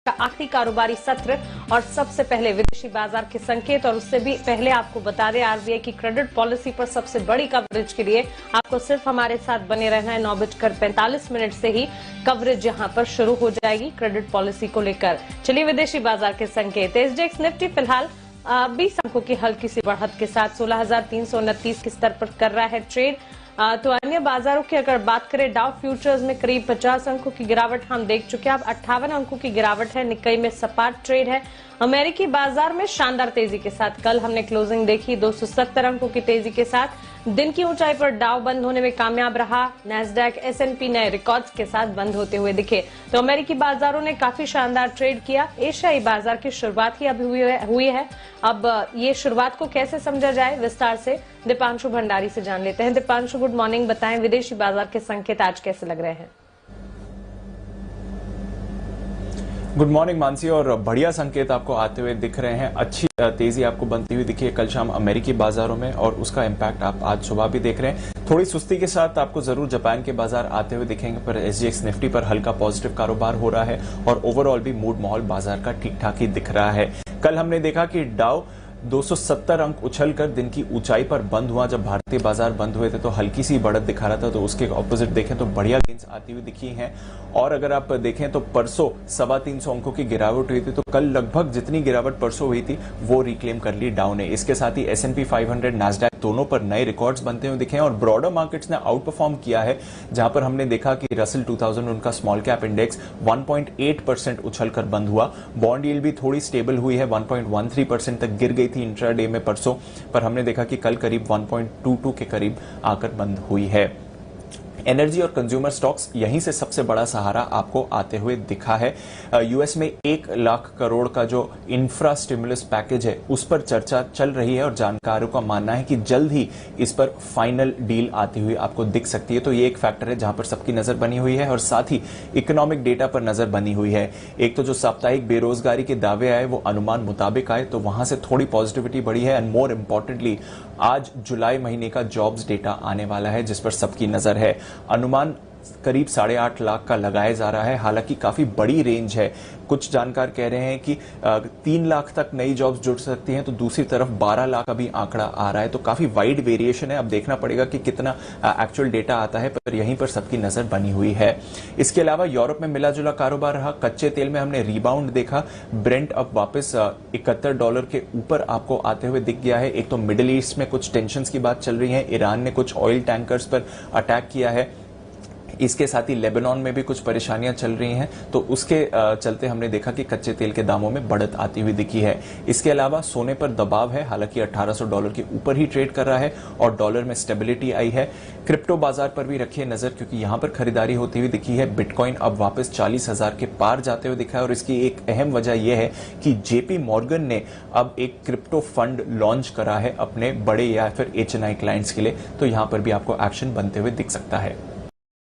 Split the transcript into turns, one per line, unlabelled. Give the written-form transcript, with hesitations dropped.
का आखिरी कारोबारी सत्र और सबसे पहले विदेशी बाजार के संकेत। और उससे भी पहले आपको बता दें, आरबीआई की क्रेडिट पॉलिसी पर सबसे बड़ी कवरेज के लिए आपको सिर्फ हमारे साथ बने रहना है। 9:45 से ही कवरेज यहां पर शुरू हो जाएगी क्रेडिट पॉलिसी को लेकर। चलिए विदेशी बाजार के संकेत। एसजीएक्स निफ्टी फिलहाल 20 अंकों की हल्की सी बढ़त के साथ 16,329 के स्तर पर कर रहा है ट्रेड। तो अन्य बाजारों की अगर बात करें, डाउ फ्यूचर्स में करीब 50 अंकों की गिरावट हम देख चुके हैं। अब 58 अंकों की गिरावट है। निक्केई में सपाट ट्रेड है। अमेरिकी बाजार में शानदार तेजी के साथ कल हमने क्लोजिंग देखी 270 अंकों की तेजी के साथ। दिन की ऊंचाई पर डाउ बंद होने में कामयाब रहा। नैस्डैक एसएनपी नए रिकॉर्ड्स के साथ बंद होते हुए दिखे। तो अमेरिकी बाजारों ने काफी शानदार ट्रेड किया। एशियाई बाजार की शुरुआत ही अभी हुई है। अब ये शुरुआत को कैसे समझा जाए, विस्तार से दीपांशु भंडारी से जान लेते हैं। Deepanshu, good morning. बताएं विदेशी बाजार के संकेत आज कैसे लग रहे हैं?
Good morning Mansi. और बढ़िया संकेत आपको आते हुए दिख रहे हैं। अच्छी तेजी आपको बनती हुई दिखी है कल शाम अमेरिकी बाजारों में, और उसका इम्पैक्ट आप आज सुबह भी देख रहे हैं। थोड़ी सुस्ती के साथ आपको जरूर जापान के बाजार आते हुए दिखेंगे, पर एसजीएक्स निफ्टी पर हल्का पॉजिटिव कारोबार हो रहा है और ओवरऑल भी मूड माहौल बाजार का ठीक ठाक ही दिख रहा है। कल हमने देखा कि डाउ 270 अंक उछलकर दिन की ऊंचाई पर बंद हुआ। जब भारतीय बाजार बंद हुए थे तो हल्की सी बढ़त दिखा रहा था, तो उसके ऑपोजिट देखें तो बढ़िया गेंस आती हुई दिखी हैं। और अगर आप देखें तो परसों 325 अंकों की गिरावट हुई थी, तो कल लगभग जितनी गिरावट परसों हुई थी वो रिक्लेम कर ली डाउ ने। इसके साथ ही एसएनपी 500, नैस्डैक दोनों पर नए रिकॉर्ड्स बनते हुए दिखे हैं और ब्रॉडर मार्केट्स ने आउट परफॉर्म किया है, जहां पर हमने देखा कि रसल 2000 उनका स्मॉल कैप इंडेक्स 1.8% उछलकर बंद हुआ। बॉन्ड यील्ड भी थोड़ी स्टेबल हुई है, 1.13% तक गिर गई थी इंट्राडे में परसों, पर हमने देखा कि कल करीब 1.22 के करीब आकर बंद हुई है। एनर्जी और कंज्यूमर स्टॉक्स यहीं से सबसे बड़ा सहारा आपको आते हुए दिखा है। यूएस में 1 लाख करोड़ का जो इंफ्रा स्टिमुलस पैकेज है उस पर चर्चा चल रही है और जानकारों का मानना है कि जल्द ही इस पर फाइनल डील आती हुई आपको दिख सकती है। तो ये एक फैक्टर है जहां पर सबकी नजर बनी हुई है, और साथ ही इकोनॉमिक डेटा पर नजर बनी हुई है। एक तो जो साप्ताहिक बेरोजगारी के दावे आए वो अनुमान मुताबिक आए, तो वहां से थोड़ी पॉजिटिविटी बढ़ी है। एंड मोर इंपॉर्टेंटली आज जुलाई महीने का जॉब्स डेटा आने वाला है, जिस पर सबकी नजर है। अनुमान करीब 8.5 लाख का लगाया जा रहा है। हालांकि काफी बड़ी रेंज है। कुछ जानकार कह रहे हैं कि 3 लाख तक नई जॉब्स जुड़ सकती हैं, तो दूसरी तरफ 12 लाख अभी आंकड़ा आ रहा है। तो काफी वाइड वेरिएशन है। अब देखना पड़ेगा कि कितना एक्चुअल डेटा आता है, पर यहीं पर सबकी नजर बनी हुई है। इसके अलावा यूरोप में मिला जुला कारोबार रहा। कच्चे तेल में हमने रिबाउंड देखा। ब्रेंट अब वापस $71 के ऊपर आपको आते हुए दिख गया है। एक तो मिडिल ईस्ट में कुछ टेंशन की बात चल रही है। ईरान ने कुछ ऑयल टैंकर्स पर अटैक किया है। इसके साथ ही लेबनान में भी कुछ परेशानियां चल रही हैं, तो उसके चलते हमने देखा कि कच्चे तेल के दामों में बढ़त आती हुई दिखी है। इसके अलावा सोने पर दबाव है। हालांकि $1800 के ऊपर ही ट्रेड कर रहा है और डॉलर में स्टेबिलिटी आई है। क्रिप्टो बाजार पर भी रखिए नजर, क्योंकि यहां पर खरीदारी होती हुई दिखी है। बिटकॉइन अब वापस 40,000 के पार जाते हुए दिखा है, और इसकी एक अहम वजह यह है कि जेपी मॉर्गन ने अब एक क्रिप्टो फंड लॉन्च करा है अपने बड़े या फिर HNI क्लाइंट्स के लिए। तो यहां पर भी आपको एक्शन बनते हुए दिख सकता है।